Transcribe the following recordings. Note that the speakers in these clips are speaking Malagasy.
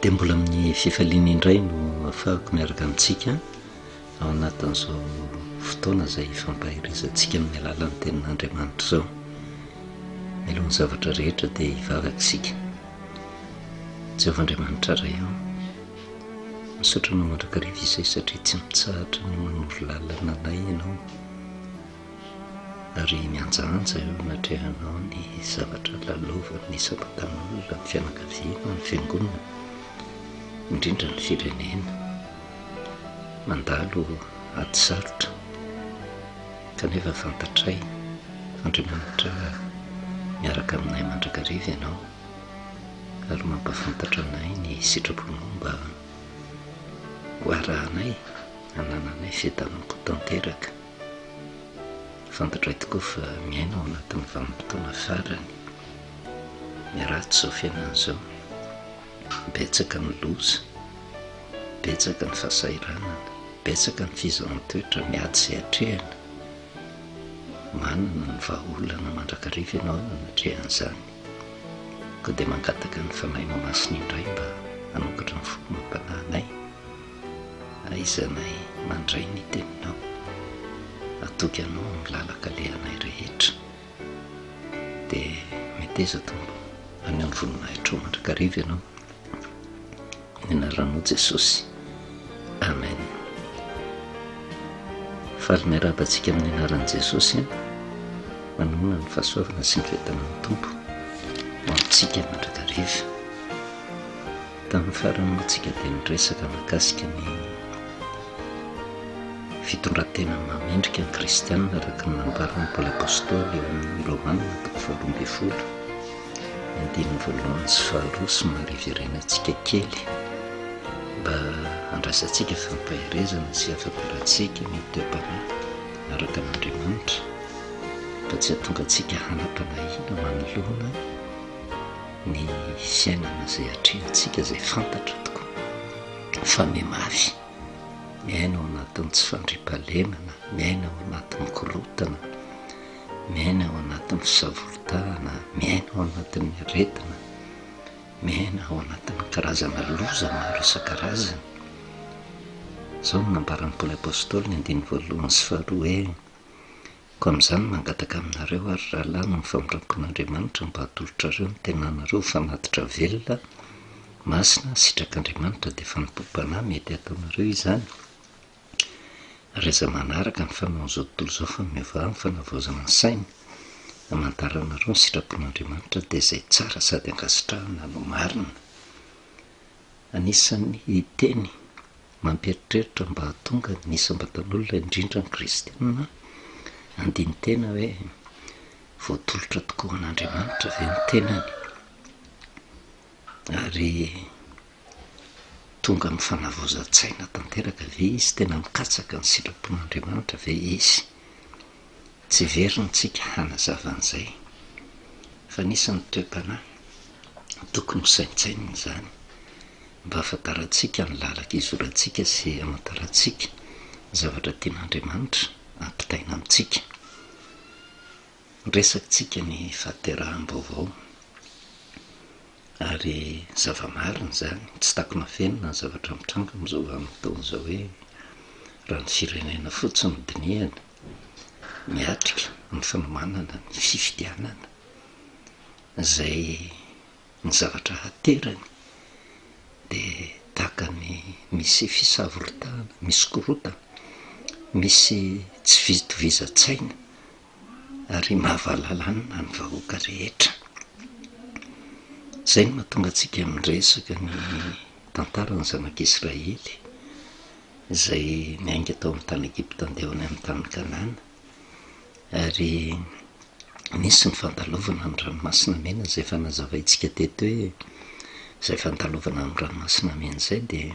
dia mbola amin'ny fifaliana indray no afahako miaraka amintsika ao anatin'izao fotoana izay fampahirizantsika amin'ny alalan'ny tenin'Andriamanitra izao. Mialohan'ny zavatra rehetra dia hivavaka isika. Jehovah Andriamanitra ray ao, misaotra anao mandrakariva izay satria tsy mitsahatra no manoro lalana anay ianao, ary mianjaanja eo anatrehanao ny zavatra lalaovan'ny sabatan'olona, ny fianakaviana, ny fiangonana, indrindra ny firenena mandalo ady sarotra, kanefa fantatray Andriamanitra miaraka aminay mandrakariva ianao ary mampafantatra anay ny sitraponao mba hoarahanay, hanananay fiadanam-po tanteraka. Fantatray tokoa fa miaina ao anatin'ny vanim-potoana farany, miaratsy izao fiainana izao, betsaka ny loza, betsaka ny fahasahiranana, betsaka ny fizahantsoetra miady izay hatrehana. Manana ny vahaolana mandrakariva ianao anatrehan'izany, koa dia mangataka ny fanahinao masina indray mba hanokatra ny foko mampanahinay, aizanay mandray ny teninao, atoky anao amin'ny lalaka lehanay rehetra. Dia meteza tombo any amin'ny voninahitra ao mandrakariva ianao, ny anaranao Jesosy, amen. Faly miarabantsika amin'ny anaran'i Jesosy, manonona ny fahasoavana sy ny fiadanan'ny tompo ho amintsika mandrakariva. Tamin'ny farany moa tsika dia niresaka mahakasika ny fitondran-tena mamendrika ny kristianina araka ny nambaran'ny Paoly apôstôly eo amin'ny Romanina 12, andininy 1 sy 2 sy mariverenantsika kely mba andraisantsika fampahirezana sy afapirantsika ny teo-panahy araka n'Andriamanitra, mba tsy hahatonga antsika hanam-panahina manoloana ny fiainana izay hatrehantsika izay fantatra tokoa fa mihamafy. Miaina ao anatin'ny tsy fandriam-pahalemana, miaina ao anatin'ny korotana, miaina ao anatin'ny fisavoritahana, miaina ao anatin'ny aretina, miaina ao anatin'ny karazana loza maro isan-karazany. Izao no nambaran'ny Paoly apôstôly ny 1 sy 2 hoe: koa amin'izany mangataka aminareo ary rahalahy no mifamindrapon'Andriamanitra mba hatolotrareo ny tenanareo fanatitra velona, masina, sitrak'Andriamanitra dia fanompoam-panahy mety ataonareo izany. Ary aza manaraka ny fanaon'izao tontolo izao fa miovaha ny fanavaozana ny saina, hamantaranareo ny sitrapon'Andriamanitra dia izay tsara sady ankasitrahana no marina. Anisan'ny teny mampieritreritra mba hahatonga ny isam-batan'olona indrindra ny kristianina andiny tena hoe voatolotra tokoa an'Andriamanitra ve ny tenany, ary tonga amin'ny fanavaozan-tsaina tanteraka ve izy, tena mikatsaka ny sitrapon'Andriamanitra ve izy. Tsy verina tsika hanazava an'izay fa anisan'ny toe-panahy tokony ho saintsainina izany mba hafantarantsika ny lalaka izorantsika sy hamantarantsika zavatra tian'Andriamanitra ampitaina amintsika. Resakantsika ny fahateraham-baovao, ary zava-marina izany, tsy takona venona ny zavatra mitranga amin'izao vanim-potoana izao hoe raha ny firenena fotsiny no dinihana, miatrika ny fanomanana ny fifidianana izay ny zavatra haterany dia tahaka ny misy fisavoritahana, misy korotana, misy tsy fitovizan-tsaina ary mahavahalalana ny vahoaka rehetra. Izay no mahatonga antsika miresaka ny tantaran'ny zanak'Israely izay niainga tao amin'ny tany Egipta andehany amin'ny tany Kanana, ary nisy ny fandalovana amin'ny ranomasina mena izay efa nazavaintsika teto hoe izay fandalovana amin'ny ranomasina mena izay dia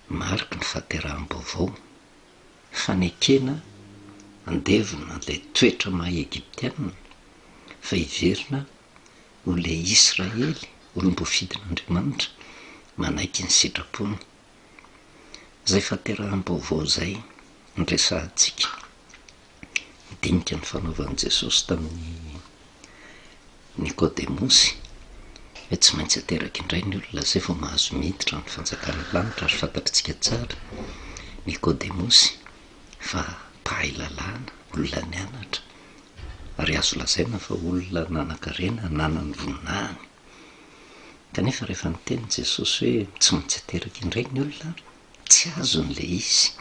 mariky ny fahateraham-baovao, fanekena andevona ilay toetra maha Egiptianina fa hiverina ho ilay Israely, olom-boafidin'Andriamanitra manaiky ny sitrapony. Izay fahateraham-baovao izay ny resahantsika dinika ny fanaovan'i Jesosy tamin'ny Nikodemosy hoe tsy maintsy ateraka indray ny olona zay vao mahazo miditra ny fanjakana lanitra ary fantatritsika tsara Nikodemosy fa mpahay lalàna, olona nianatra ary azo lazaina fa olona nanan-karena, nanany voninahiny. Kanefa rehefa niteny Jesosy hoe tsy maintsy ateraka indray ny olona, tsy azon'le izy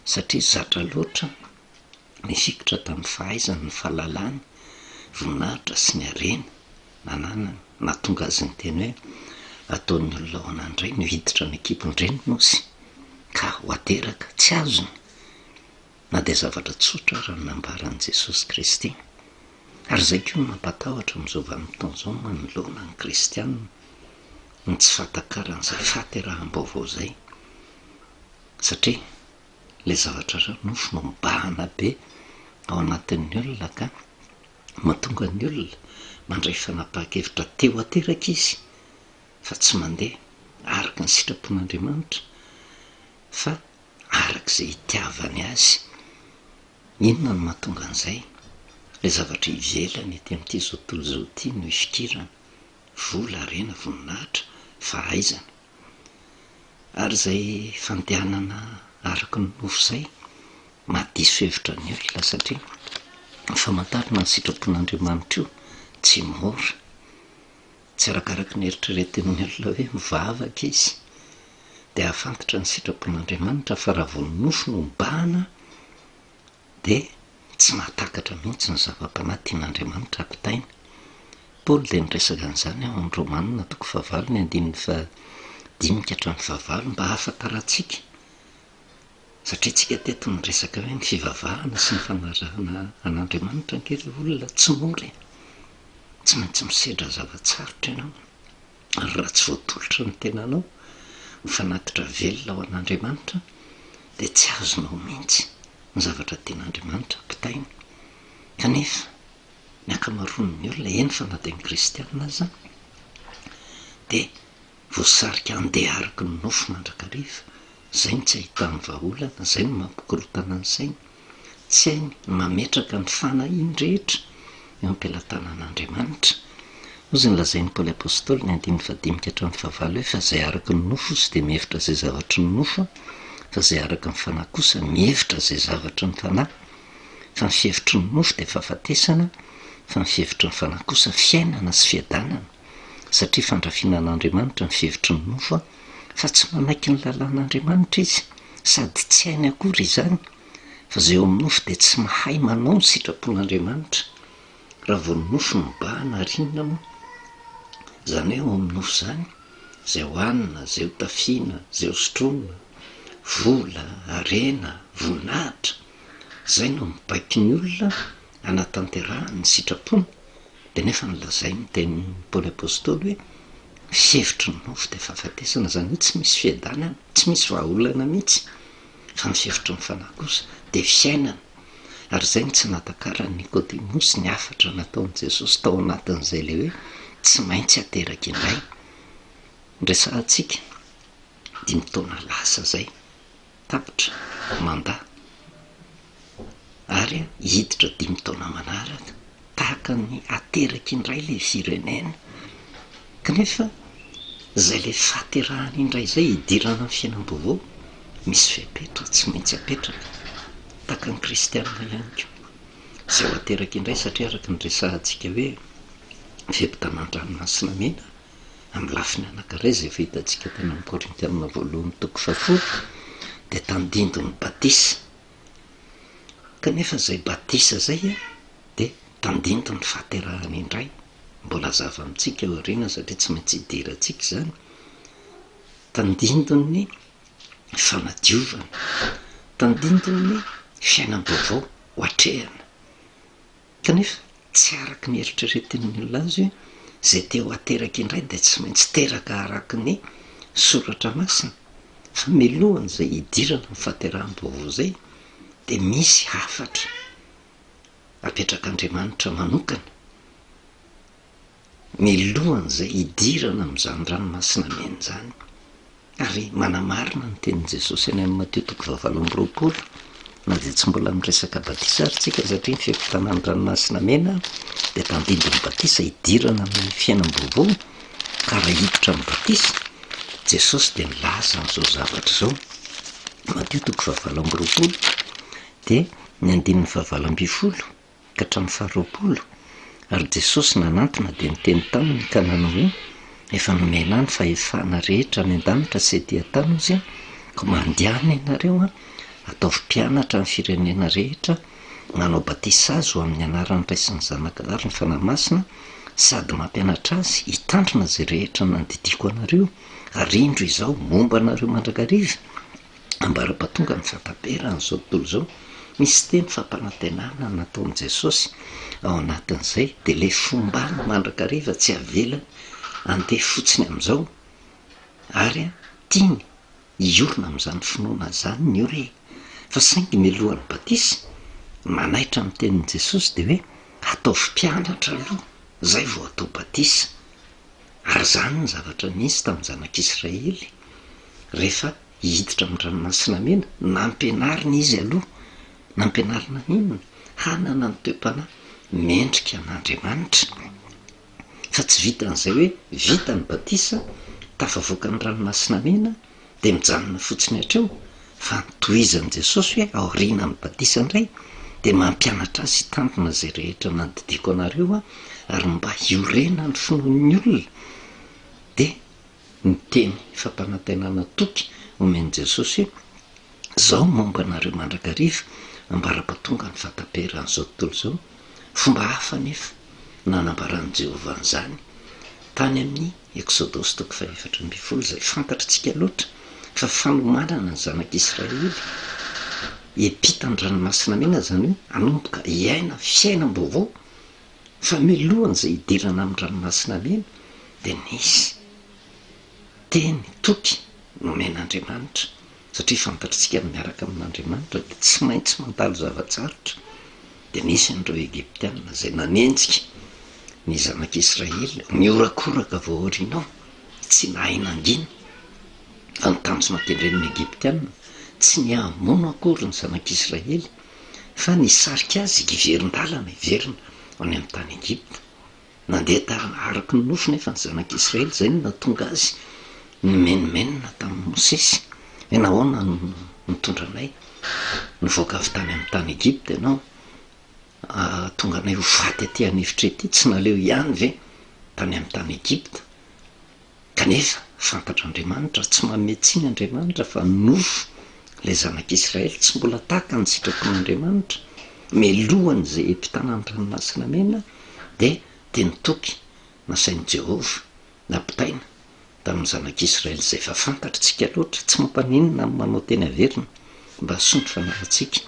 satria zatra loatra nisikotra tamin'ny fahaizany, ny fahalalany, voninahitra sy ny harena nananany. Nahatonga azy ny teny hoe ataon'ny olona ao anandray no hiditra ny ekipon-dreny nosy ka ho ateraka, tsy azony na dia zavatra tsotra raha nambaran'i Jesosy Kristy. Ary zay koa mampatahotra amin'izao vanim-potoana izao manoloana ny kristianina ny tsy fahatakarana fahateraham-baovao zay, satria le zavatra ranofo no mibahana be ao anatin'ny olona ka mahatonga ny olona mandray fanapahan-kevitra teo ateraka izy fa tsy mandeha araka ny sitrapon'Andriamanitra fa arak'izay itiavany azy. Inona no mahatonga an'izay? Le zavatra ivelany ety amin'ity zao tontolo zao ity no ifikirana, vola, harena, voninahitra, fahaizana. Ary zay fandehanana araka ny nofo zay mahadiso hevitra ny olona satria famantarana ny sitrapon'Andriamanitra io tsy mora, tsy arakaraka ny eritreretin'ny olona hoe mivavaka izy dia ahafantatra ny sitrapon'Andriamanitra fa raha vao ny nofo no mibahana dia tsy mahatakatra mihitsy ny zava-panatian'Andriamanitra ampitaina. Paoly dia niresaka an'izany ao amin'ny Romanina 9:5-9 mba hahafantarantsika, satria tsika teto niresaka hoe ny fivavahana sy ny fanarahana an'Andriamanitra ankely olona tsy mora, tsy maintsy misedra zavatsarotra ianao ary raha tsy voatolotra ny tenanao mifanatitra velona ao an'Andriamanitra dia tsy azonao mihitsy ny zavatra tian'Andriamanitra ampitaina. Kanefa ny ankamaroan'ny olona eny fa na dia ny kristianina aza dia voasarika andeha araka ny nofo mandrakariva, zay ny tsy ahitany vahaolana, zay ny mampikorotana ny sainy, tsy hainy mametraka ny fanahiany rehetra eo am-pelatanan'Andriamanitra. Ozy ny lazain'ny Paoly apôstôly ny 5:5-9 hoe fa zay araka ny nofo sy dia mihevitra zay zavatra ny nofo, fa zay araka ny fanahy kosa mihevitra zay zavatra ny fanahy. Fa ny fihevitry ny nofo dia fahafatesana, fa ny fihevitry ny fanahy kosa fiainana sy fiadanana, satria fandrafinan'Andriamanitra ny fihevitry ny nofo fa tsy manaiky ny lalàn'Andriamanitra izy, sady tsy hainy akory izany, fa zay eo amin'ny nofo dia tsy mahay manao ny sitrapon'Andriamanitra. Raha vao ny nofo no mibahana ary inona moa zany hoe ao amin'ny nofo zany zay hohanina, zay ho tafiana, zay ho sotroina, vola, harena, voninahitra, zay no mibaiky ny olona anatanterahany ny sitrapony. Dia nefa nylazay ny teny Paoly apôstôly hoe fihevitry ny nofo dia fahafatesana, zany hoe tsy misy fiadanana, tsy misy vahaolana mihitsy, fa ny fihevitry ny fanahy kosa dia fiainana. Ary zay ny tsy nahatakarany Nikodemosy ny afatra nataon'i Jesosy tao anatin'izay le hoe tsy maintsy ateraka indray. Ndresahantsika 5 taona lasa zay tapitra mandaha ary hiditra 5 taona manaraka tahaka ny ateraka indray le firenena. Kanefa zay le fahaterahany indray zay hidirana amin'ny fiainam-baovao misy fepetra tsy maintsy apetraka tahaka ny kristianina ihany koa zay ho ateraka indray, satria araka ny resahantsika hoe fiampitanàn-dranomasina mena amin'ny lafiny anankiray zay fahitantsika teny amin'ny Korintianina 1:7 dia tandindo ny batisa. Kanefa zay batisa zay dia tandindo ny fahaterahany indray. Mbola zava amintsika ao aoriana satria tsy maintsy hidirantsika zany. Tandindony fanadiovana, tandindony fiainam-baovao ho atrehana. Kanefa tsy araka ny eritreretin'ny olona azy hoe zay te ho ateraka indray dia tsy maintsy teraka araka ny soratra masina, fa milohany zay hidirana amin'ny fahateraham-baovao zay dia misy hafatra apetrak'Andriamanitra manokana milohany zay hidirana amin'izany ranomasina mena zany. Ary manamarina ny tenin' Jesosy any amin'ny Matteo 20:20 na dia tsy mbola miresaka batisa ary tsika, satria ny fiampitanan'ny ranomasina mena dia tandindon'ny batisa hidirana amin'ny fiainam-baovao karaha hiditra amin'ny batisa Jesosy dia nilaza an'izao zavatra zao. Mateo 7:20 dia ny 9:20 ka hatramin'ny 20. Ary Jesosy nanantona dia niteny taminy ka nanao hoe efa nomena ny fahefana rehetra any an-danitra sy ety an-tany izy ka mandehana ianareo ataovy mpianatra amin'ny firenena rehetra, manao batisa azy ho amin'ny anaran'ny Ray sy ny Zanaka ary ny Fanahy Masina, sady mampianatra azy hitandrina izay rehetra nandidiko anareo, ary indro izao momba anareo mandrakariva ambara-patonga ny fataberan'izao tontolo izao. Misy teny fampanantenana nataon'i Jesosy ao anatin'izay dia le fombany mandrakariva tsy avela andeha fotsiny amin'izao ary tiany iorona amin'izany finoana zany ny ore fa saingy milohan'ny batisa manaitra amin'ny tenin'i Jesosy dia hoe ataovy mpianatra aloha zay vao atao batisa. Ary zany ny zavatra nisy tamin'ny zanak'Israely rehefa hiditra amin'ny ranomasina mena, nampianarina izy aloha, nampianarina inona? Hanana ny toe-panahy mendrika an'Andriamanitra. Fa tsy vitan'izay hoe vita ny batisa, tafavoaka ny ranomasina mena dia mijanona fotsiny hatreo, fa nitohizan'i Jesosy hoe aoriana ny batisa indray dia mampianatra azy hitandrina izay rehetra nandidiko anareo ary mba hiorena ny finoan'ny olona. Dia ny teny fampanantenana toky omen'i Jesosy hoe zao momba anareo mandrakariva ambara-patonga ny fataberan'izao tontolo izao. Fomba hafa nefa nanambaran'i Jehovah an'izany tany amin'ny Exodosy 4:12 izay fantatritsika loatra fa fanomanana ny zanak'Israely hiampita ny ranomasina mena, zany hoe hanomboka hiaina fiainam-baovao. Fa milohan'izay hidirana amin'ny ranomasina mena dia nisy teny toky nomen'Andriamanitra, satria fantatritsika miaraka amin'Andriamanitra dia tsy maintsy mandalo zavatsarotra. Dia nisy an'ireo Egiptiana izay nanenjika ny zanak'Israely miorakoraka vao aorianao, tsy nahinangina. Fa ny tanjona kendren'ny Egiptiana tsy nihamono akory ny zanak'Israely fa nisarika azy hiverin-dalana, hiverina any amin'ny tany Egipta. Nandeha araky ny nofo nefa ny zanak'Israely, zay no natonga azy nimenimenina tamin'ny Mosesy hoe nahoana mitondra anay nivoaka avy tany amin'ny tany Egipta ianao, tonga anay ho faty aty an'efitra ety, tsy naleo ihany ve tany amin'ny tany Egipta? Kanefa fantatr'Andriamanitra, tsy mametsiny Andriamanitra fa nofo ilay zanak'Israely, tsy mbola tahaka ny sitrapon'Andriamanitra milohany izay hiampitana ny ranomasina mena. Dia teny toky nasain'i Jehovah nampitaina tamin'ny zanak'Israely izay efa fantatritsika loatra, tsy mampaninona amin'ny manao teny averina mba hasoa ny fanahintsika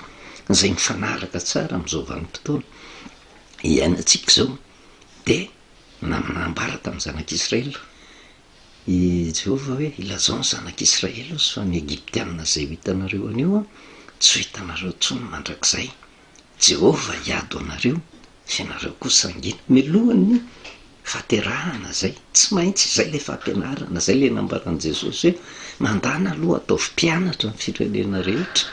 izay mifanaraka tsara amin'izao vanim-potoana iainantsika izao. Dia nanambara tamin'ny zanak'Israely i Jehovah hoe ilazao ny zanak'Israely sy fa ny Egiptiana izay ho hitanareo anio tsy ho hitanareo intsony mandrakizay. Jehovah hiado anareo fa ianareo kosa angina. Milohany faterahana zay, tsy maintsy zay le fampianarana, zay le nambaran'i Jesosy hoe mandana aloha ataovy mpianatra ny firenena rehetra.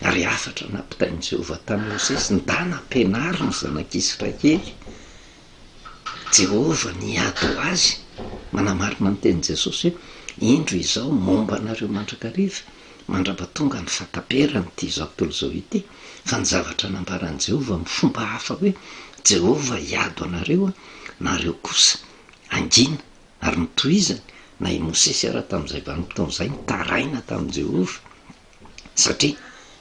Ary afatra nampitain'i Jehovah tamin'ny Mosesy ndana ampianarina zanak'Israely. Jehovah niado azy, manamarina ny tenin'i Jesosy hoe indro izao momba anareo mandrakariva mandra-patonga ny fataberany ity izao tontolo izao ity. Fa ny zavatra nambaran'i Jehovah amin'ny fomba hafa hoe Jehovah hiado anareo, nareo kosa angina ary nitohizany na i Mosesy ara tamin'izay vanim-potoana izay nitaraina tamin'i Jehovah, satria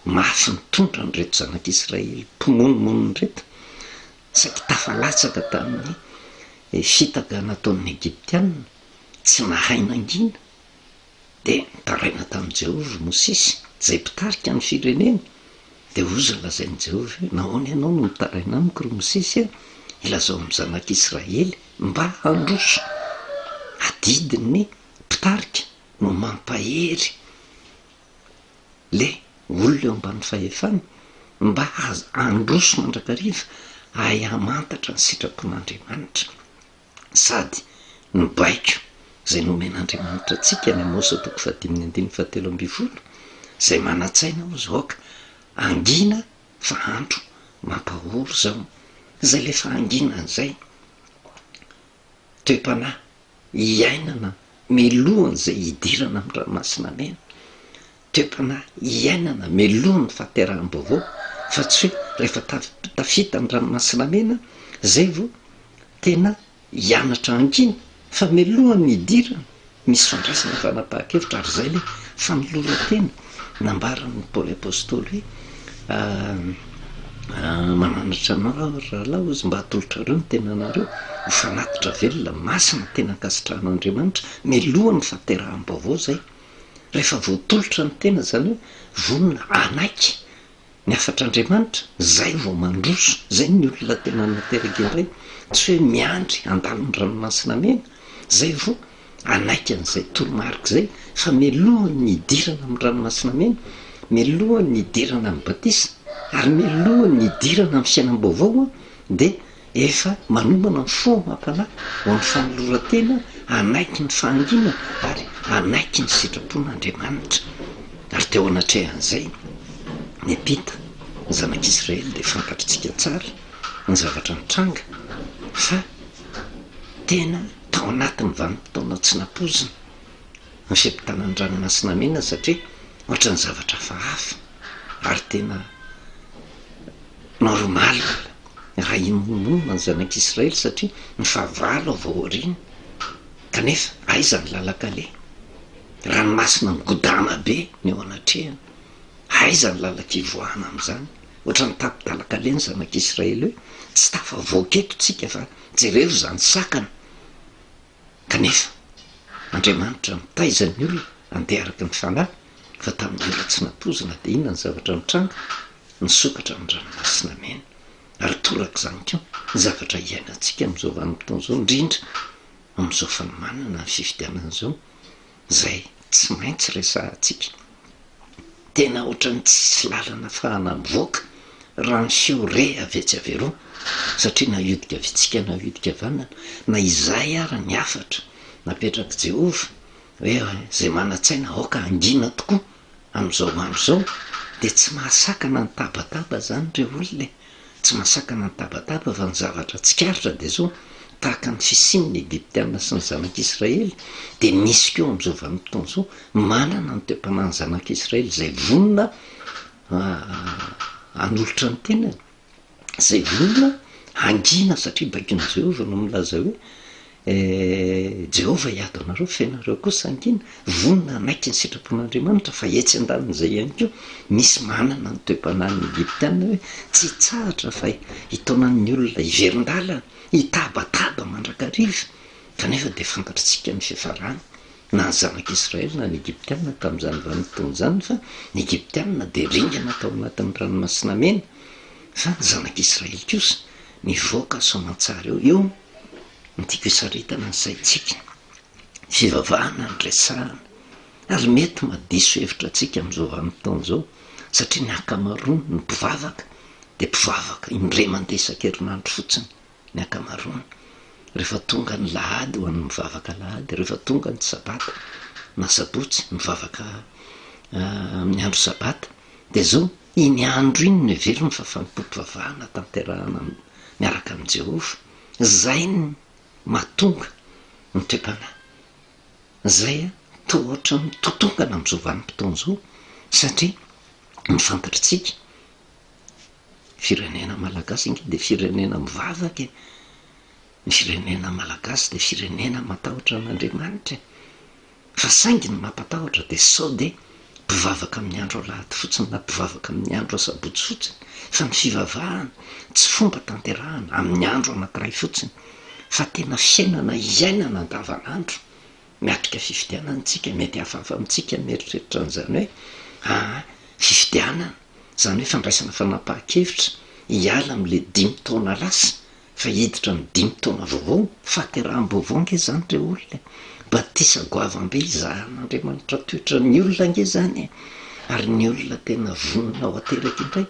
mafy nitondra ny reto zanak'Israely mpimonomono ny reto, saky tafalatsaka tamin'ny fitaka nataon'ny Egiptiana, tsy nahainangina. Dia nitaraina tamin'i Jehovah Mosesy izay mpitarika ny firenena. Dia oza lazain'i Jehovah hoe nahoana ianao no mitaraina amiko ry Mosesy, ilazao amin'ny zanak'Israely mba handroso adidiny mpitarika no mampahery le olona eo ambany fahefana mba handroso mandrakariva ahamantatra ny sitrapon'Andriamanitra sady nibaiko izay nomen'Andriamanitra antsika ny Amosa 5:17 izay manatsaina ho zaoka angina fa andro mampahoro zao. Zay le fahanginan'izay toe-panahy iainana melohany zay hidirana amin'ny ranomasina mena, toepana iainana melohany fahateraham-baovao, fa tsy hoe rehefa tafita ny ranomasina mena zay vo tena hianatra angina, fa melohany hidirana. Misy fandraisana fanapahan-kevitra ary zay le fanoloran-tena nambaran'ny Paoly apôstôly hoe mananatra anao rahalahy ozy mba hatolotra reo ny tenanareo ho fanatitra velona masina tena ankasitrahan'Andriamanitra melohany fahateraham-baovao zay. Rehefa voatolotra ny tena zany hoe vonona anaiky ny afatr'Andriamanitra, zay vao mandroso. Zay ny olona tena nateraka indray, tsy hoe miandry andalo ny ranomasina mena, zay vao anaiky an'izay toromarika zay, fa melohany ny hidirana amin'ny ranomasina mena, melohany ny hidirana amin'ny batisa, ary melohany ny hidirana amin'ny fiainam-baovao dia efa manombana ny foamam-panahy ho amin'ny fanoloran-tena, anaiky ny fahangina ary anaiky ny sitrapon'Andriamanitra. Ary teo anatrehan'izay ny mpita ny zanak'Israely dia fantatritsika tsara ny zavatra mitranga, fa tena tao anatin'ny vanim-potoana tsy nampozina ny fiampitanany ranomasina mena, satria ohatra ny zavatra fahafa ary tena normal raha inomonona ny zanak'Israely, satria ny fahavalo avao aoriana, kanefa aiza ny lalakale, ranomasina migodana be ny eo anatrehana, aiza ny lalak'ivoahana amin'izany. Ohatra ny tapidalakale ny zanak'Israely hoe tsy tafavoaketo tsika fa jereo zany sakana, kanefa Andriamanitra mitaizany olona andeha araka ny fanahy, fa tamin'ny ora tsy nampozina dia inona ny zavatra mitranga, nisokatra amin'ny ranomasina mena. Ary toraka zany koa ny zavatra iainantsika amin'izao vanim-potoana izao, indrindra amin'izao fanomanana ny fifidianana izao, zay tsy maintsy resahantsika. Tena ohatrany tsisy lalana fahana mivoaka raha ny feo re avetsy averoa, satria na iodika vitsika na iodika vanana, na izay ary ny afatra napetraka Jehova hoe zay manan-tsaina aoka angina tokoa amin'izao andro zao, dia tsy mahasakana ny tabataba zany ireo olona, tsy mahasakana ny tabataba fa ny zavatra tsikaritra dia zao tahaka ny fisian'ny Egyptiana sy ny zanak'Israely, dia misy keo amin'izao vanim-potoana izao manana ny toepanany zanak'Israely zay vonona hanolotra ny tenany, zay vonona angina, satria baikon'i Jehova no milaza hoe Jehova hiady anareo fiainareo kosa angina, vonona anaiky ny sitrapon'Andriamanitra. Fa etsy andanin'izay ihany koa misy manana ny toepanan'ny Egyptiana hoe tsy hitsahatra fa hitaonan'ny olona hiverin-dalana, hitabataba mandrakariva, kanefa dia fantatritsika ny fiafarany na ny zanak'Israely na ny Egyptiana tamin'izany vanim-potoana izany, fa ny Egyptiana dia ringana tao anatin'ny ranomasina mena, fa ny zanak'Israely kosa nivoaka soamantsara eo ny tiako hisaritana ny saintsika, fivavahana ny resahana. Ary mety madiso hevitra antsika amin'izao vanim-potoana izao, satria ny ankamaroany ny mpivavaka dia mpivavaka indray mandeha isan-kerinandro fotsiny. Ny ankamaroany rehefa tonga ny lahady ho an'ny mivavaka lahady, rehefa tonga ny sabata na sabotsy mivavaka amin'ny andro sabata, dia zao iny andro iny no heveriny fa fampivavahana tanterahana miaraka amin'i Jehova. Zay ny mahatonga ny toepana, zay toa ohatra ny totongana amin'izao vanim-potoana izao, satria ny fantatritsika firenena malagasy inge dia firenena mivavaka, ny firenena malagasy dia firenena matahotra an'Andriamanitra, fa saingy ny mampatahotra dia sao dia mpivavaka amin'ny andro alahady fotsiny na mpivavaka amin'ny andro asabotsy fotsiny, fa ny fivavahana tsy fomba tanterahana amin'ny andro anankiray fotsiny, fa tena fiainana iainana andavanandro. Miatrika fifidianantsika mety hafahafa amintsika mieritreritra an'izany hoe fifidianana zany hoe fandraisana fanapahan-kevitra hiala amin'le 5 taona lasa, fa hiditra ny 5 taona vaovao, fahateraham-baovao nge zany ireo olona, batisa goavam-be izahan'Andriamanitra toetra ny olona nge zany, ary ny olona tena vonona ao ateraka indray,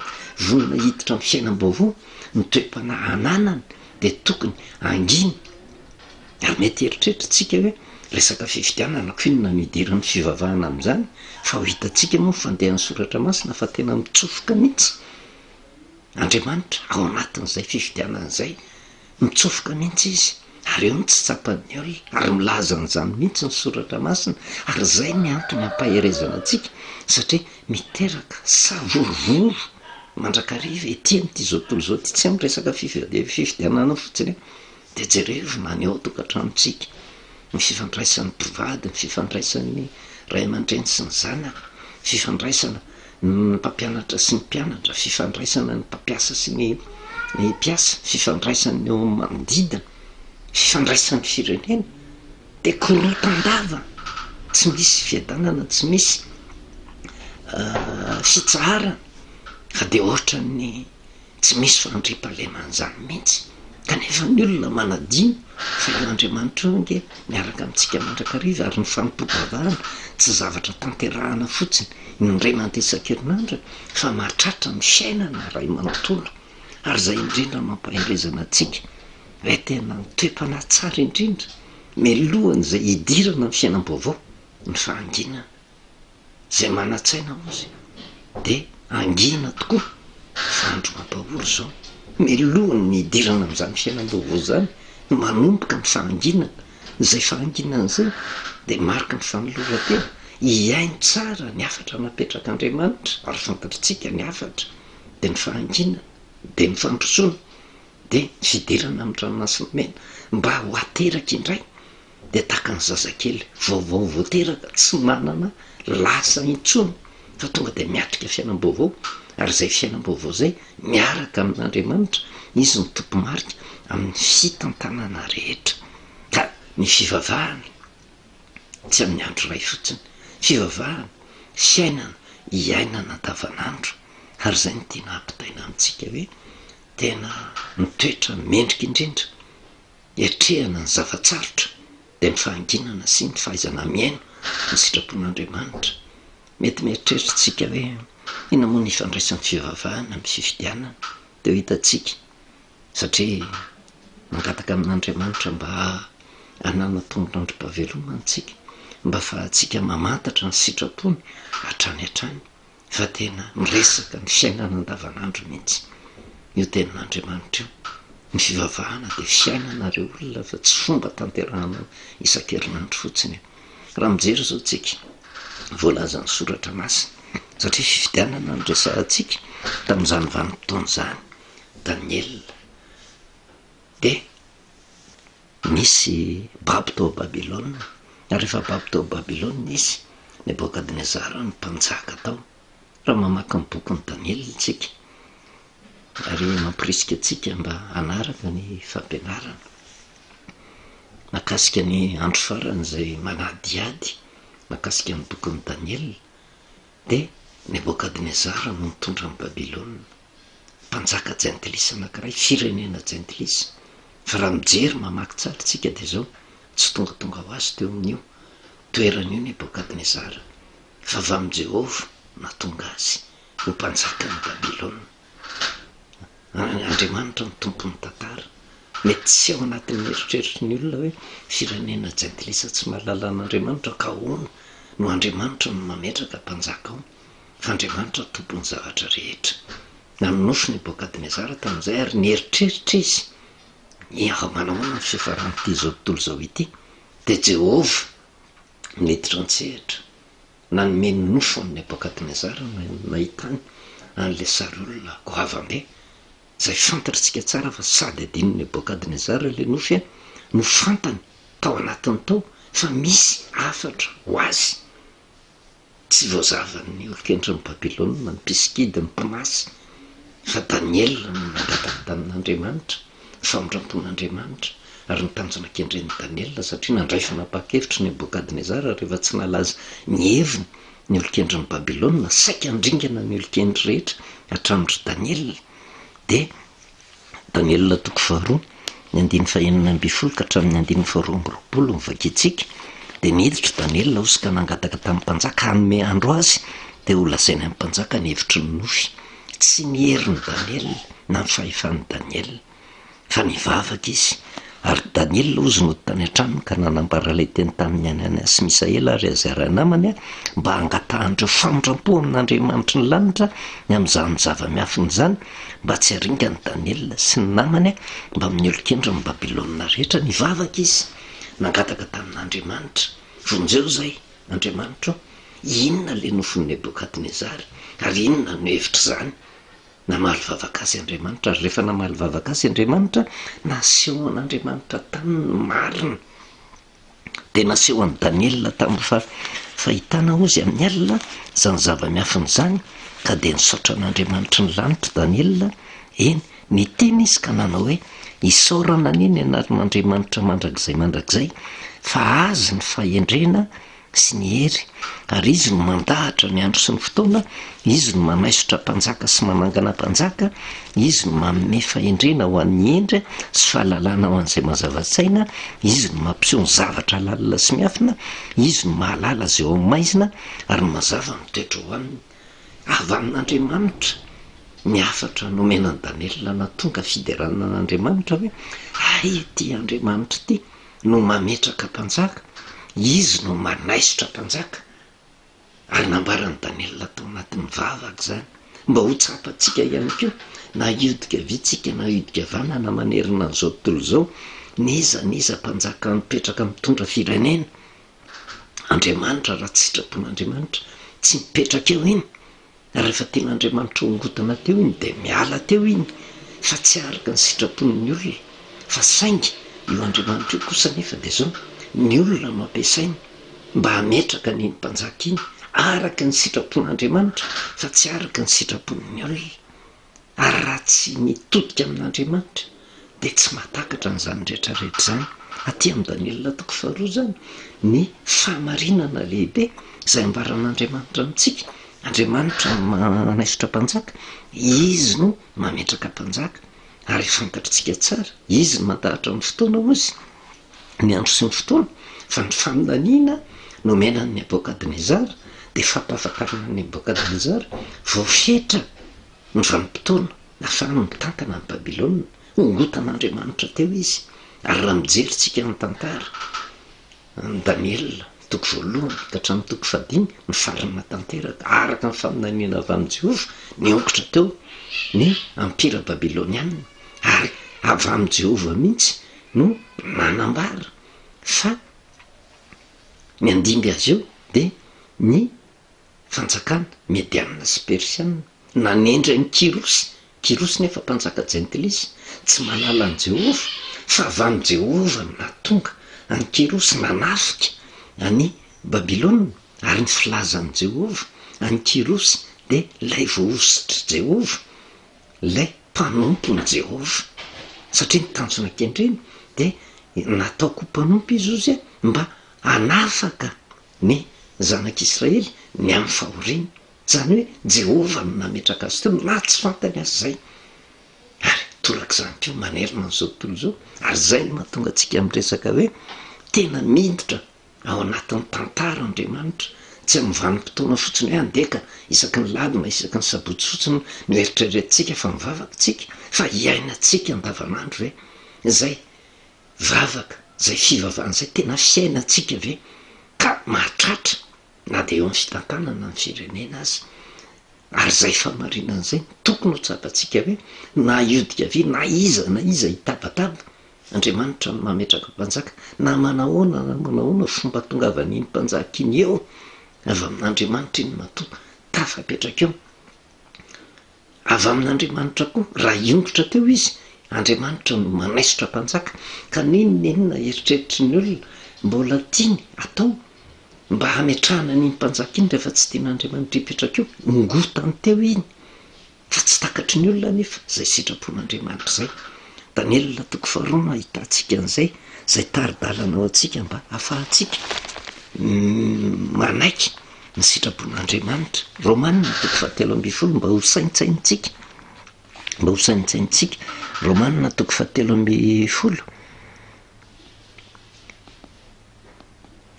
vonona hiditra amin'ny fiainam-baovao, ny toepana ananana dia tokony anginy. Ary mety eritreritra tsika hoe resaka fifidianana koinona ny idiran'ny fivavahana amin'izany, fa ho hitantsika moa fandehan'ny soratra masina fa tena mitsofoka mihitsy Andriamanitra ao anatin'izay fifidianana izay, mitsofoka mihitsy izy ary eo no tsy tsapan'ny olona ary milazan'izany mihitsy ny soratra masina ary zay ny antony ampaherezana antsika satria miteraka savorovoro mandrakariva ety am'ty zao tontolo zao ty tsy am'resaka fifidianana fotsiny de jereo maneho tokantranontsika ny fifandraisan'ny mpivady ny fifandraisan'ny ray aman-dreny sy ny zanaka fifandraisana ny mpampianatra sy ny mpianatra fifandraisana ny mpampiasa sy ny mpiasa fifandraisany eo manodidina fifandraisan'ny firenena de korotandava tsy misy fiadanana tsy misy fitsarana fa de ohatra ny tsy misy fandriam-pahaleman'izany mihitsy kanefa ny olona manadino fa n'Andriamanitra eo nge miaraka amintsika mandrakariva ary ny fampivavahana tsy zavatra tanterahana fotsiny indray mandeha isan-kerinandro fa mahatratra ny fiainana ray manontolo ary zay indrindra mampaherezana atsika hoe tena toe-panatsara indrindra milohany zay hidirana ny fiainam-baovao ny fahanginana zay manatsaina ozy de angina tokoa fandro mampahory zao milohany ny hidirana am'izany fiainam-baovao zany manomboka ny fahanginana zay fahanginana zay de marika ny fanolora-tena hiaino tsara ny afatra napetraka Andriamanitra ary fantatritsika ny afatra de ny fahanginana de ny fandrosoana de fidirana amin'ny ranomasina mena mba ho ateraka indray de tahaka ny zazakely vaovao voateraka tsy manana lasa intsony fa tonga de miatrika fiainam-baovao ary zay fiainam-baovao zay miaraka amin'Andriamanitra izy ny tompo marika amin'ny fitantanana rehetra ka ny fivavahana tsy amin'ny andro ray fotsiny fivavahana fiainana hiainana davanandro ary zay ny tiana ampitaina amintsika hoe tena mitoetra mendrika indrindra etrehana ny zavatsarotra de ny fahanginana sy ny fahaizana miaino ny sitrapon'Andriamanitra mety mieritreritsika hoe ina moa ny ifandraisan'ny fivavahana amin'ny fifidianana de ho hitatsika satria mangataka amin'Andriamanitra mba hanana tongotrandim-pahavelomana mba fahatsika mamantatra ny sitrapony hatrany hatrany fa tena miresaka ny fiainana andavanandro mihitsy io tenin'Andriamanitra io ny fivavahana de fiainana reo olona fa tsy fomba tanterahana isan-kerinandro fotsiny raha mijery zao tsika voalaza ny soratra masina satria fifidianana ny resahantsika tamin'izany vanim-potoana zany Daniel de misy baby tao Babilôna ary rehefa baby tao Babilôna izy Nebokadnezara ny mpanjaka tao raha mamaky ny bokin'ny Daniel tsika ary mampirisika atsika mba hanaraka ny fampianarana makasika ny andro farany zay manadiady makasika ny bokin'ny Daniel de Nebokadnezara no mitondra ny Babilôna mpanjaka jentilisa anankiray firenena jentilisa fa raha mijery mamaky tsara tsika de zao tsy tonga ho azy teo amin'io toeran'io Nebokadnezara fa avy amin'ny Jehova natonga azy ho mpanjaka ny Babilôna Andriamanitra ny tompony tantara mety tsy ao anatin'ny eritreritry ny olona hoe firenena jentilisa tsy mahalala an'Andriamanitra ka hono no Andriamanitra no mametraka mpanjaka ao fa Andriamanitra tompony zavatra rehetra na nonofo Nebokadnezara tamin'izay ary nieritreritra izy manahoana ny fiafaran'ity zao tontolo zao ity de Jehova miditra an-tsehatra na nomeny nofo amin'ny Nebokadnezara nahitany an'le sary olona goavam-be zay fantatritsika tsara fa sady adiny Nebokadnezara le nofo no fantany tao anatiny tao fa misy afatra ho azy tsy voazavan'ny olon-kendrin'ny Babilôna ny pisikida ny mpimasy fa Daniel no nangataka tamin'Andriamanitra famindrampon'Andriamanitra ary ny tanjona kendren'ny Daniel satria nandray fanapa-kevitra Nebokadnezara rehefa tsy nalaza ny heviny ny olon-kendrin'ny Babilôna saika andringana ny olon-kendry rehetra hatramindry Daniel de Daniel toko faharoa ny 9:20 ka hatramin'ny 9:20 mivakitsika de niditra Daniel osy ka nangataka tamin'ny mpanjaka hanome andro azy de ho lazainy amin'ny mpanjaka ny hevitry ny nofy tsy mieriny Daniel na ny fahefan'ny Daniel fa nivavaka izy ary Daniela ozy no tany an-trano ka nanambara ilay teny tamin'ny Anania sy Misaela ary Azara namany mba hangatahandreo famondram-po amin'Andriamanitra ny lanitra ny amin'izany zava-miafiny zany, mba tsy haringa ny Daniela sy ny namany mba miolokendra ny Babilôna rehetra. Nivavaka izy nangataka tamin'Andriamanitra, vonjeo zay Andriamanitra inona le nofon'ny Nebokadnezary ary inona no hevitra zany. Namaly vavaka azy Andriamanitra, ary rehefa namaly vavaka azy Andriamanitra naseho an'Andriamanitra tamin'ny marina, de naseho an'i Daniela tamin'ny fahitana ozy amin'ny alina zany zava-miafiny zany, ka de nisaotra an'Andriamanitra ny lanitra Daniela. Eny niteny izy ka nanao hoe isaorana aniny anarin'Andriamanitra mandrakizay fa azy ny fahendrena sy ny hery, ary izy no mandahatra ny andro sy ny fotoana, izy no manaisotra mpanjaka sy manangana mpanjaka, izy no manome fahendrena ho an'ny endra sy fahalalana ho an'izay mazava-tsaina, izy no mampiseho ny zavatra lalina sy miafina, izy no mahalala zay ao maizina ary no mazava mitoetra ho aminy. Avy amin'Andriamanitra miafatra nomenan'i Daniela na tonga fiderana an'Andriamanitra hoe ay ty Andriamanitra ty no mametraka mpanjaka, izy no manaisotra mpanjaka. Ary nambaran'i Daniela tao anatin'ny vavaka zany mba ho tsapatsika ihany koa, na iodika vitsika na iodika vanana manerina an'izao tontolo zao, niza mpanjaka mipetraka mitondra firenena. Andriamanitra raha tsy sitrapon'Andriamanitra tsy mipetraka eo iny, rehefa tian'Andriamanitra hongotana teo iny de miala teo iny, fa tsy araka ny sitrapon'ny olona fa saingy io Andriamanitra io kosa nefa de zao ny olona mampiasainy mba hametraka n'iny mpanjaka iny araka ny sitrapon'Andriamanitra fa tsy araka ny sitrapon'ny olona. Ary raha tsy mitodika amin'Andriamanitra de tsy mahatakatra n'izany rehetrarehetra zany. Aty amin'ny Daniela toko faharoa zany ny fahamarinana lehibe izay ambaran'Andriamanitra amintsika. Andriamanitra manaisotra mpanjaka, izy no mametraka mpanjaka, ary fantatritsika tsara izy no mandahatra ny fotoana ozy, ny andro sy ny fotoana, fa ny faminaniana nomenan'ny Nebokadnezara de fampahafantarana ny Nebokadnezara vao fetra ny vanim-potoana ahafahany mitantana ny Babilôna. Hongotan'Andriamanitra teo izy. Ary raha mijeritsika ny tantara ny Daniela toko voalohany ka hatramin'ny toko fahadimy ny farana tanteraka araka ny faminaniana avy amin'i Jehova niongotra teo ny ampira babilôniana, ary avy amin'i Jehova mihitsy no nanambara fa ny andimby azy eo de ny fanjakana Mediana sy Persiana nanendra ny Kirosy nefa mpanjaka Jentilisy tsy malala an' Jehova, fa avy amin'i Jehova natonga any Kirosy nanafika any Babilôna, ary ny filazan'i Jehova any Kirosy de lay voahositra Jehova, lay mpanompon'i Jehova, satria nitanjona kendreny de nataoko mpanompo izy ozy mba hanafaka ny zanak'Israely ny amin'ny fahoriana. Zany hoe Jehova no nametraka azy teo na tsy fantany azy zay, ary torak'izany keo manerina n'izao tontolo zao. Ary zay no mahatonga antsika miresaka hoe tena miditra ao anatin'ny tantara'Andriamanitra, tsy amin'ny vanim-potoana fotsiny hoe andeka isaky ny ladina isaky ny sabotsy fotsiny no eritreretintsika fa mivavakantsika, fa iainantsika andavanandro hoe zay vavaka, zay fivavahana zay tena fiainantsika ve ka mahatratra na de eo amin'ny fitantanana ny firenena azy. Ary zay fahamarinana zay tokony ho tsapatsika hoe na iodika ve na iza hitabataba, Andriamanitra no mametraka mpanjaka, na manahoana fomba tongavan'iny mpanjaka iny eo avy amin'Andriamanitra iny mahatonga tafapetraka eo. Avy amin'Andriamanitra koa raha iongotra teo izy, Andriamanitra no manaisotra mpanjaka, ka ninonenina eritreritry ny olona mbola tiany atao mba hametrahana n'iny mpanjaka iny rehefa tsy tian'Andriamanitra hipetraka eo, ngotany teo iny, fa tsy takatry ny olona nefa zay sitrapon'Andriamanitra zay. Daniela toko faharoa no ahitantsika an'izay, zay taridalana ao antsika mba ahafahantsika manaiky ny sitrapon'Andriamanitra. Romanina toko fahatelo amby folo mba ho saintsaintsika, Romanina toko fahatelo amby folo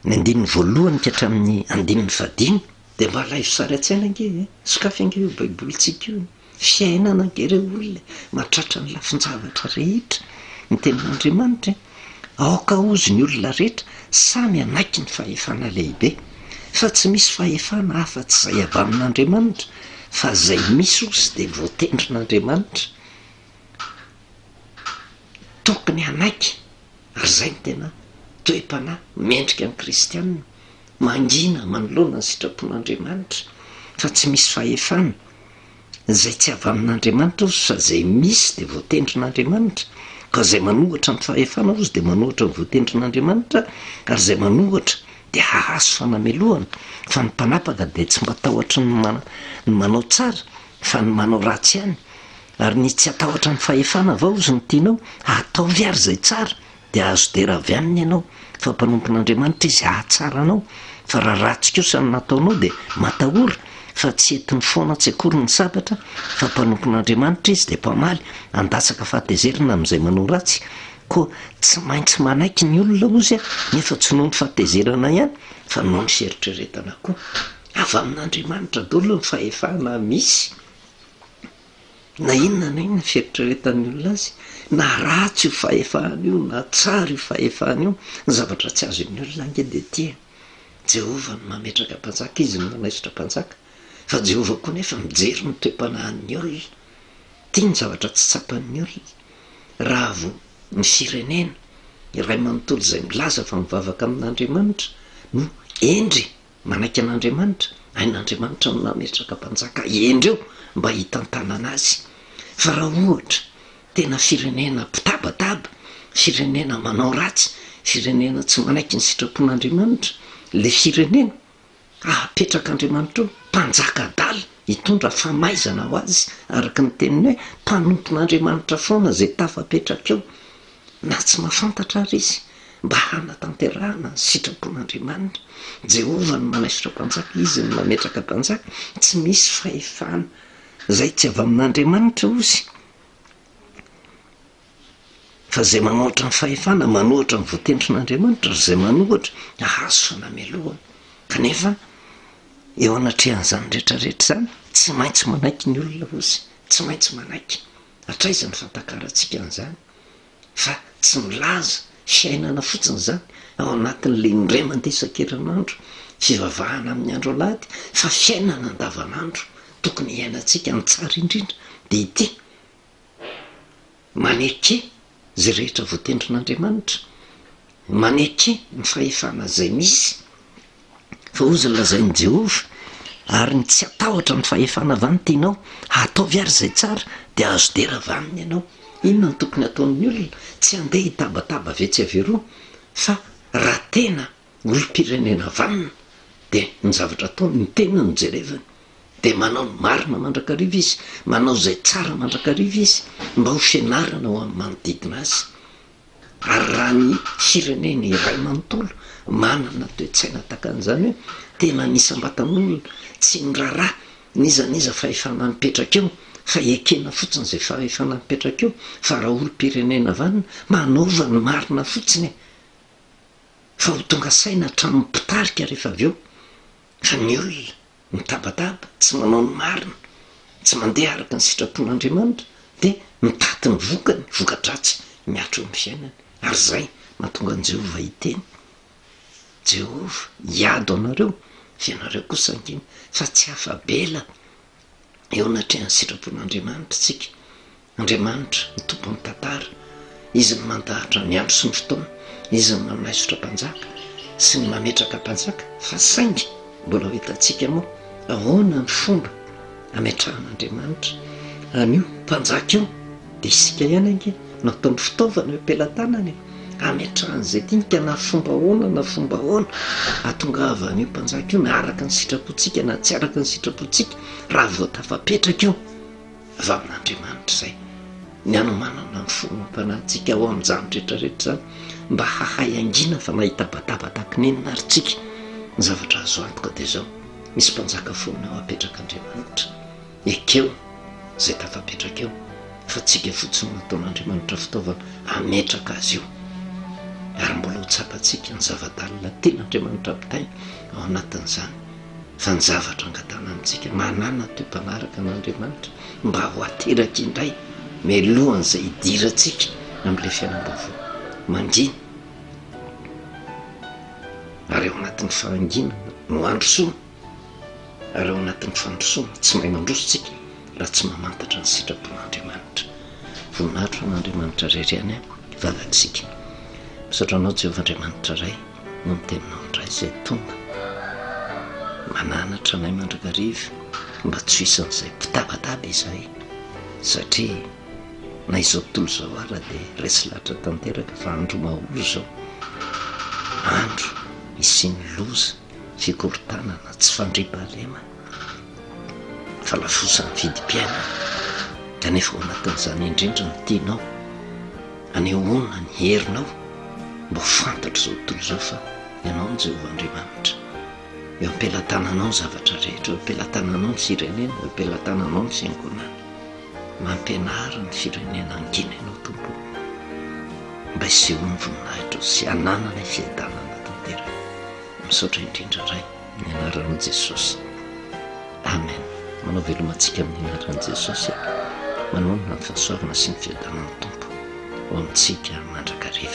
ny andininy voalohany ka hatramin'ny andininy fahadimy, de mba alaivo sary an-tsaina ange sokafy ange io baibolitsika io, fiainana ange reo olona mahatratra ny lafin-javatra rehetra ny tenin'Andriamanitra. aoka ozy ny olona rehetra samy anaiky ny fahefana lehibe fa tsy misy fahefana hafa-tsy zay avy amin'Andriamanitra fa zay misy ozy de voatendrin'Andriamanitra tokony anaiky ary zay ny tena toe-panahy mendrika ny kristianina mangina manoloana ny sitrapon'Andriamanitra fa tsy misy fahefana zay tsy avy amin'Andriamanitra ozy fa zay misy de voatendrin'Andriamanitra ka zay manohatra ny fahefana ozy de manohatra ny voatendrin'Andriamanitra ary zay manohatra de hahazo fanamelohana fa ny mpanapaka de tsy matahotra ny manao tsara fa ny manao ratsy ihany ary ny tsy atahotra ny fahefana avao ozy ny tianao ataovy ary zay tsara de azo dera avy aminy ianao fa mpanompon'Andriamanitra izy ahatsara anao fa raha ratsy kosa ny nataonao de matahora fa tsy entiny foana tsy akory ny sabatra fa mpanompon'Andriamanitra izy de mpamaly andatsaka fahatezerana amin'izay manao ratsy koa tsy maintsy manaiky ny olona ozy a nefa tsy noho ny fahatezerana ihany fa noho ny fieritreretana koa avy amin'Andriamanitra daholo ny fahefana misy na inona na inona fieritreretan'ny olona azy na ratsy io fahefana io na tsara io fahefana io ny zavatra tsy azo ny olona ange de tia Jehova no mametraka mpanjaka izy no manaisitra mpanjaka fa Jehova koa nefa mijery ny toe-panahin'ny olona tia ny zavatra tsy tsapan'ny olona raha vo ny firenena iray manontolo izay milaza fa mivavaka amin'Andriamanitra no endry manaiky an'Andriamanitra ain'Andriamanitra no nametraka mpanjaka endry eo mba hitantanana azy fa raha ohatra tena firenena mpitabataba firenena manao ratsy firenena tsy manaiky ny sitrapon'Andriamanitra le firenena apetraka Andriamanitra eo mpanjaka adala hitondra famaizana ho azy araka ny teniny hoe mpanompon'Andriamanitra foana zay tafapetraka eo na tsy mahafantatra ary izy mba hanatanterahana ny sitrapon'Andriamanitra Jehova no manaisitra mpanjaka izy no mametraka mpanjaka tsy misy fahefana zay tsy avy amin'Andriamanitra ozy fa zay manohatra ny fahefana manohatra ny voatendrin'Andriamanitra zay manohatra ahazo fanamelohana kanefa eo anatrehan'izany rehetrarehetra zany tsy maintsy manaiky ny olona ozy tsy maintsy manaiky hatraiza ny fantakaratsika an'izany fa tsy milaza fiainana fotsiny zany ao anatin'le indray mandeha isan-kerinandro fivavahana amin'ny andro alahady fa fiainana andavanandro tokony hiainantsika ny tsara indrindra de ity manaiky zay rehetra voatendrin'Andriamanitra manaiky ny fahefana zay misy fa ozy lazain'ny Jehova ary ny tsy atahotra ny fahefana avy any tianao ataovy ary zay tsara de azo dera avy aminy ianao inona ny tokony ataon'ny olona tsy andeha hitabataba vetsy averoa fa raha tena olom-pirenena vanina de ny zavatra ataony ny tena no jerevany de manao ny marina mandrakariva izy manao zay tsara mandrakariva izy mba ho fianarana ho amin'ny manodidina azy ary raha ny firenena iray manontolo manana toe-tsaina takan'izany hoe tena nisambatan'olona tsy niraharaha nizaniza fahefana mipetraka eo fa ekena fotsiny zay fahefana mipetraka eo fa raha olom-pirenena vanina manaova ny marina fotsiny fa ho tonga saina hatramin'ny mpitarika rehefa avy eo fa ny olona mitabataba tsy manao ny marina tsy mandeha araka ny sitrapon'Andriamanitra de mitaty ny vokany vokadratsy miatro amin'ny fiainany ary zay mahatonga an' Jehova hiteny Jehova hiado anareo fianareo kosa anginy fa tsy hafabela eo anatrehan'ny sitrapon'Andriamanitra tsika Andriamanitra ny tompon'ny tantara izy ny mandahatra ny andro sy ny fotoana izy ny manaisitra mpanjaka sy ny mametraka mpanjaka fa saingy mbola ho hitantsika moa ahoana ny fomba ametrahan'Andriamanitra anio mpanjaka io de isika ihany ange nataon'ny fitaovana eo am-pelantanany ametrahan'izay tinika na fomba ahoana na fomba ahoana ahatongava an'io mpanjaka io miaraka ny sitrapontsika na tsy araka ny sitrapontsika raha vao tafapetraka io avy amin'Andriamanitra zay ny anomanana ny fomam-panahitsika ao amin'izany rehetrarehetra zany mba hahay angina fa mahitabataba takinenina ary tsika ny zavatra azo antoka de zao misy mpanjaka foana ao apetraka Andriamanitra ekeo zay tafapetraka eo fa tsika fotsiny nataon'Andriamanitra fitaovana ametraka azy io ary mbola ho tsapatsika ny zavadalina ten'Andriamanitra pitay ao anatin'izany fa ny zavatra angatana amintsika manana toe-panaraka n'Andriamanitra mba ho ateraka indray mialohan'izay hidirantsika amin'ilay fiainam-baovao mangina ary eo anatin'ny fahanginana no androsoana, ary eo anatin'ny fandrosoana tsy mahay mandrosontsika raha tsy mamantatra ny sitrapon'Andriamanitra. Voninahitra n'Andriamanitra reriany vavatsika. Misaotra anao Jehovah'Andriamanitra ray no miteninao indray izay tonga mananatra anay mandrakariva mba tsy hisan'izay mpitabataba izahay, satria na izao tontolo izao ara dia resy lahatra tanteraka fa andro maholo izao, andro isiany loza, fikorontanana, tsy fandriam-pahalemana, falafosan'ny vidim-piainana. Kanefa ao anatin'izany indrindra no tianao anehoana ny herinao mba ho fantatra izao tontolo izao fa ianao ny Jehovah'Andriamanitra. Eo am-pelantananao ny zavatra rehetra, eo am-pelantananao ny firenena, eo am-pelantananao ny fiangonana. Mampianara ny firenena angina ianao tompo mba hisehoany voninahitra sy hananana fiadanana tanteraka. Misaotra indrindra ray ny anaran'i Jesosy. Amen. Manao velomantsika amin'ny anaran'i Jesosy, manao ny fahasoavana sy ny fiadanana tompo ho amintsika mandrakariva.